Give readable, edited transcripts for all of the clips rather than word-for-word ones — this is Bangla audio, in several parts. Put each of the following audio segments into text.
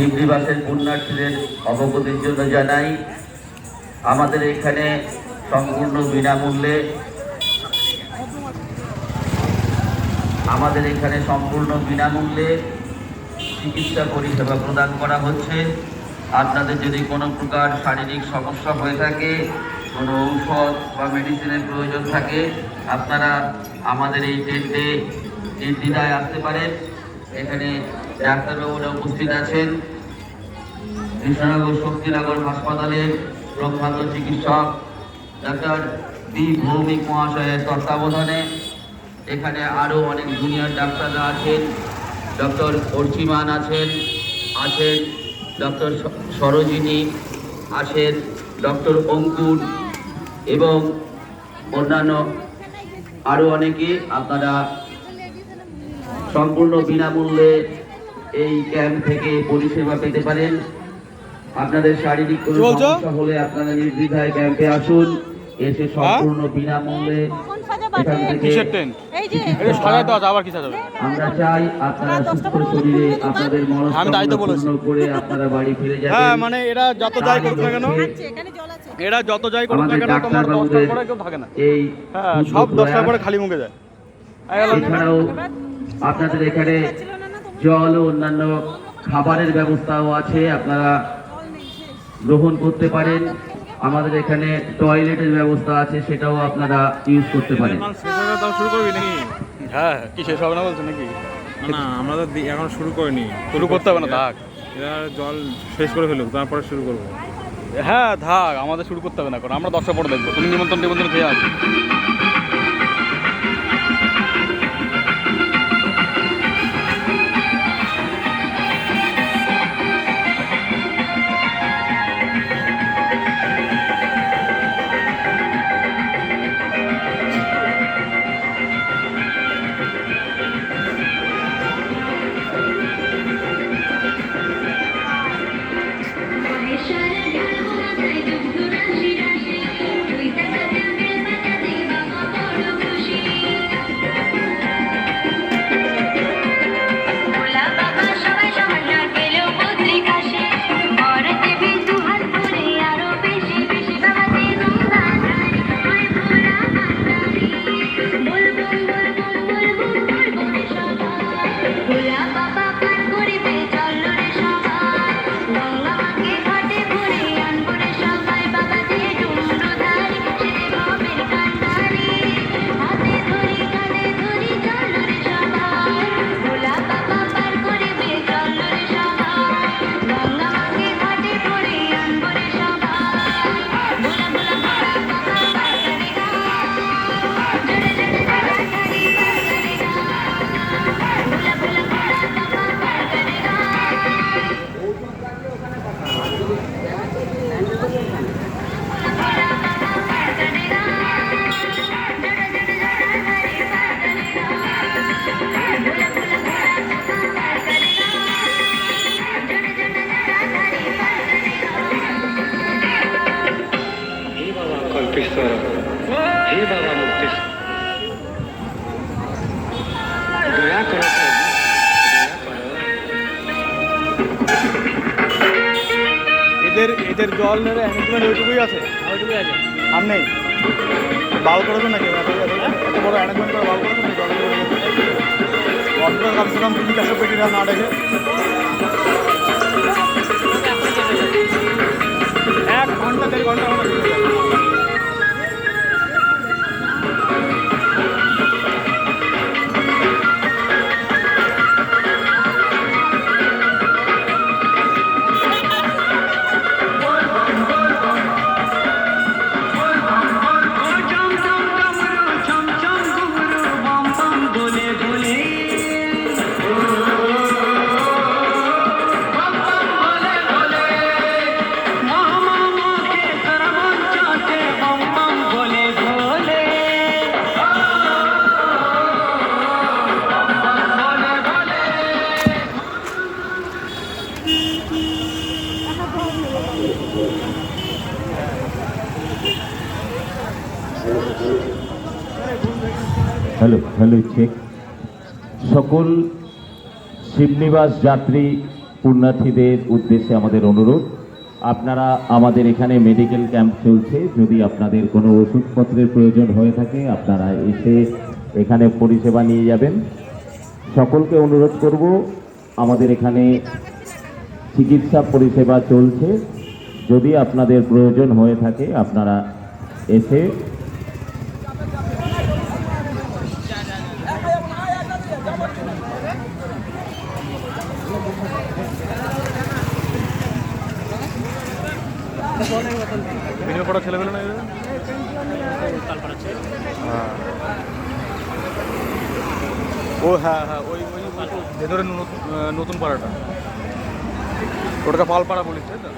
শিবনিবাসের পুণ্যার্থীদের অবগতির জন্য জানাই, আমাদের এখানে সম্পূর্ণ বিনামূল্যে চিকিৎসা পরিষেবা প্রদান করা হচ্ছে। আপনাদের যদি কোনো প্রকার শারীরিক সমস্যা হয়ে থাকে, কোনো ঔষধ বা মেডিসিনের প্রয়োজন থাকে, আপনারা আমাদের এই টেন্টে নির্দ্বিধায় আসতে পারেন। এখানে ডাক্তারবাবুরা উপস্থিত আছেন। কৃষ্ণনগর শক্তিনগর হাসপাতালের প্রখ্যাত চিকিৎসক ডাক্তার বি ভৌমিক মহাশয়ের তত্ত্বাবধানে এখানে আরও অনেক জুনিয়র ডাক্তাররা আছেন। ডক্টর অর্চিমান আছেন ডক্টর সরোজিনী আছেন, ডক্টর অঙ্কুর এবং অন্যান্য আরও অনেকে। আপনারা সম্পূর্ণ বিনামূল্যে এই ক্যাম্প থেকে পরিষেবা পেতে পারেন। আপনাদের শারীরিক কোনো সমস্যা হলে আপনারা নির্দ্বিধায় ক্যাম্পে আসুন, এসে সম্পূর্ণ বিনামূল্যে আমরা চাই আপনারা সুস্থ শরীরে আপনাদের মনস্কামনা পূর্ণ করে আপনারা বাড়ি ফিরে যাবেন। হ্যাঁ, মানে এরা যত যাই করুক না কেন, তোমার 10টার পরে কেউ থাকে না। এই সব 10টার পরে খালি মুখে যায়। এছাড়াও আপনাদের এখানে জল ও অন্যান্য খাবারের ব্যবস্থাও আছে, আপনারা গ্রহণ করতে পারেন। আমাদের এখানে টয়লেটের ব্যবস্থা আছে, সেটাও আপনারা ইউজ করতে পারেন। শুরু করবি নাকি? হ্যাঁ, কি শেষ হবে না বলছো নাকি? না, আমরা তো এখন শুরু করিনি। শুরু করতে হবে না, থাক। এরা জল শেষ করে ফেলুক, তারপরে শুরু করবো। হ্যাঁ থাক, আমাদের শুরু করতে হবে না, কারণ আমরা 10টার পরে দেখবো। তুমি নিমন্ত্রণ খেয়ে আসো। এদের জল নেবে ওইটুকুই আছে, আর নেই। বাল করেছো নাকি? এত বড় অ্যারেঞ্জমেন্ট করে বাল করেছো না? জল কমসে কম 300-400 পেটি না ডেকে 1 ঘন্টা 1.5 ঘন্টা আমরা হ্যালো চেক। সকল শিবনিবাস যাত্রী পুণ্যার্থীদের উদ্দেশ্যে আমাদের অনুরোধ, আপনারা আমাদের এখানে মেডিকেল ক্যাম্প চলছে, যদি আপনাদের কোনো ওষুধপত্রের প্রয়োজন হয়ে থাকে আপনারা এসে এখানে পরিষেবা নিয়ে যাবেন। সকলকে অনুরোধ করব, আমাদের এখানে চিকিৎসা পরিষেবা চলছে, যদি আপনাদের প্রয়োজন হয়ে থাকে আপনারা এসে ভিডিও করা ছেলেবেলে না এরা? হ্যাঁ। ও হ্যাঁ হ্যাঁ, ওই ওই ভেতরে নতুন পাড়াটা, ওটাকে পালপাড়া বলিস, তাই তো?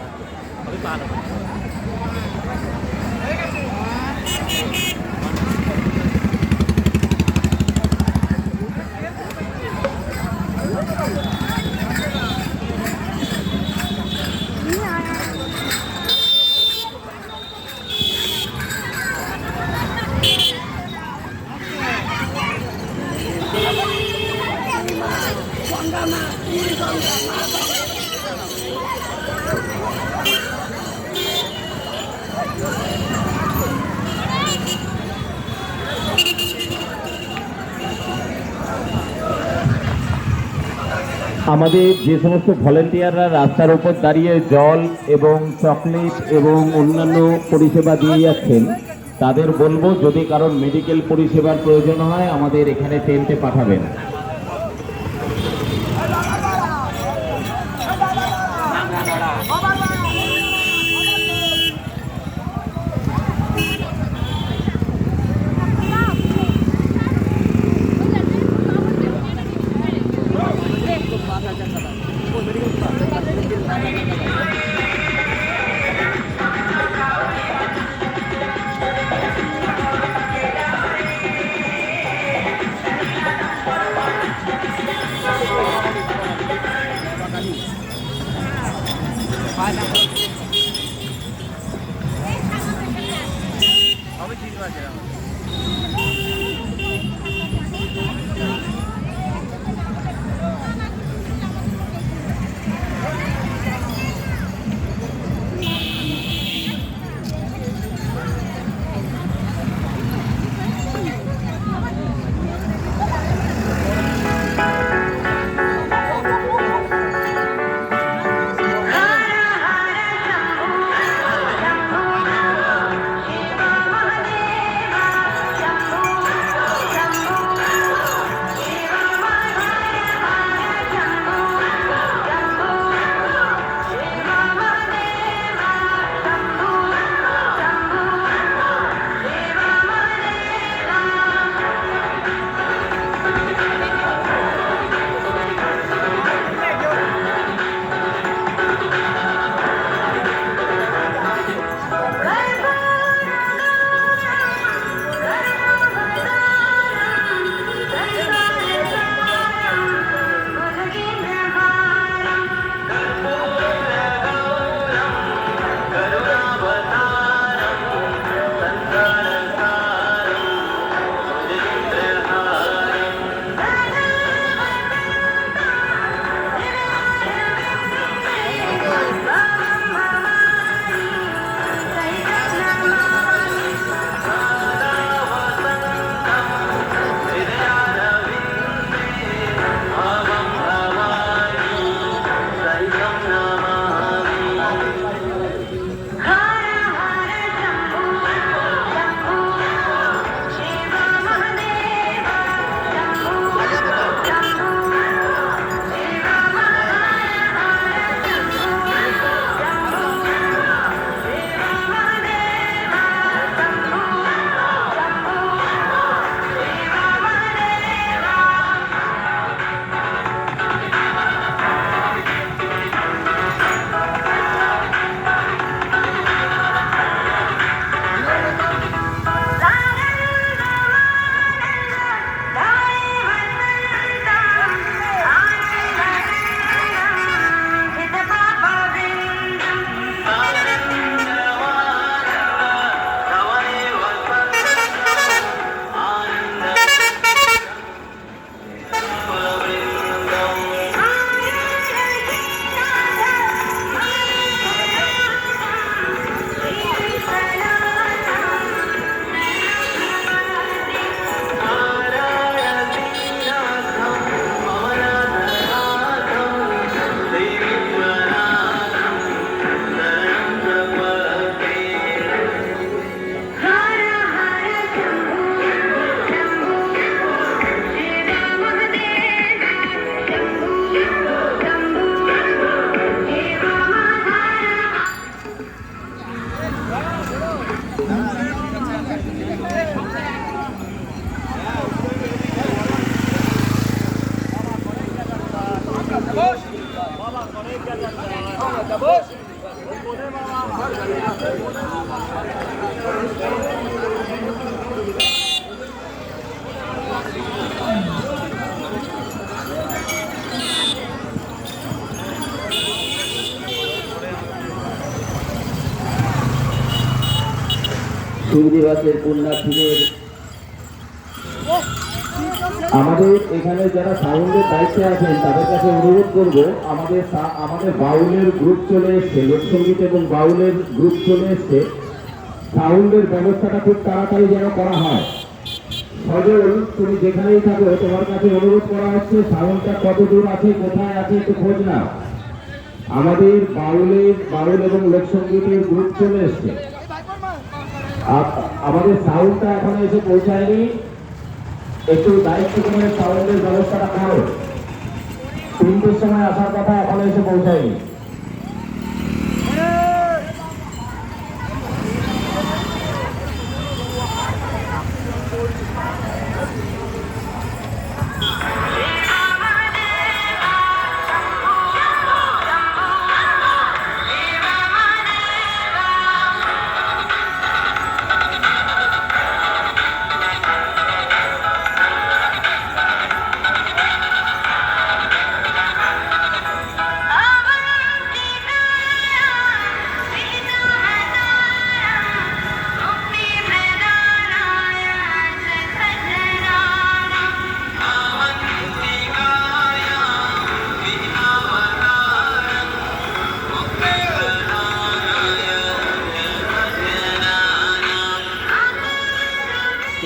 আমাদের যে সমস্ত ভলেন্টিয়াররা রাস্তার উপর দাঁড়িয়ে জল এবং চকলেট এবং অন্যান্য পরিষেবা দিয়ে যাচ্ছেন, তাদের বলবো যদি কারোর মেডিকেল পরিষেবার প্রয়োজন হয় আমাদের এখানে টেন্টে পাঠাবেন। শিবনিবাসের পুণ্যার্থীদের আমাদের এখানে যারা সাউন্ডের দায়িত্বে আছেন তাদের কাছে অনুরোধ করব, আমাদের বাউলের গ্রুপ চলে এসছে, লোকসঙ্গীত এবং বাউলের গ্রুপ চলে এসছে। সাউন্ডের ব্যবস্থাটা খুব তাড়াতাড়ি যেন করা হয়। সজল, তুমি যেখানেই থাকো তোমার কাছে অনুরোধ করা হচ্ছে, সাউন্ডটা কত দূর আছে, কোথায় আছে একটু খোঁজ নাও। আমাদের বাউল এবং লোকসঙ্গীতের গ্রুপ চলে এসছে। আমাদের সাউন্ডটা এখনো এসে পৌঁছায়নি, একটু দায়িত্ব করে সাউন্ডের ব্যবস্থাটা করো। 3টের সময় আসার কথা, এখনো এসে পৌঁছায়নি।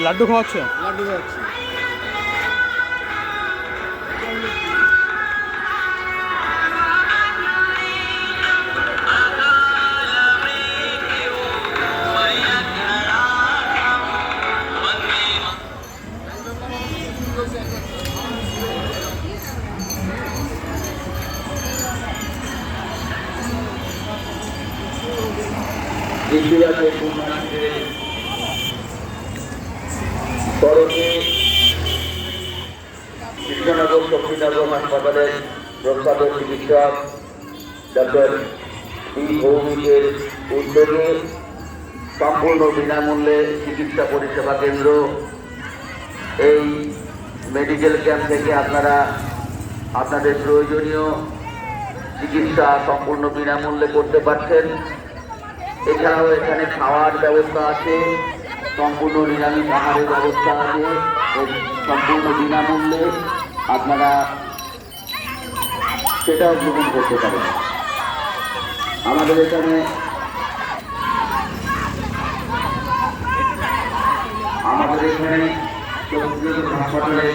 লাড্ডু খাওয়াচ্ছে? শিবনিবাসের পুণ্যার্থীদের তরফে কৃষ্ণনগর শক্তিনগর হাসপাতালের প্রখ্যাত চিকিৎসক ডক্টর পি ভৌমিকের উদ্যোগে সম্পূর্ণ বিনামূল্যে চিকিৎসা পরিষেবা কেন্দ্র। এই মেডিকেল ক্যাম্প থেকে আপনারা আপনাদের প্রয়োজনীয় চিকিৎসা সম্পূর্ণ বিনামূল্যে করতে পারছেন। এছাড়াও এখানে খাওয়ার ব্যবস্থা আছে, সম্পূর্ণ নিরামিষ আহারের ব্যবস্থা আছে, সম্পূর্ণ বিনামূল্যে আপনারা সেটাও গ্রহণ করতে পারেন। আমাদের এখানে হাসপাতালে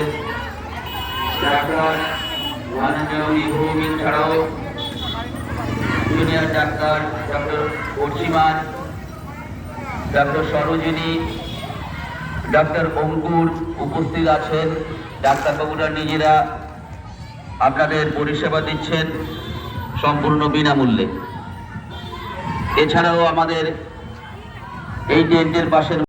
ডাক্তার ভৌমিক ছাড়াও জুনিয়র ডাক্তার doctor Archiman, doctor Sarojini, doctor Ankur উপস্থিত আছেন। ডাক্তারবাবুরা নিজেরা আপনাদের পরিষেবা দিচ্ছেন সম্পূর্ণ বিনামূল্যে। এছাড়াও আমাদের এই টেন্টের পাশের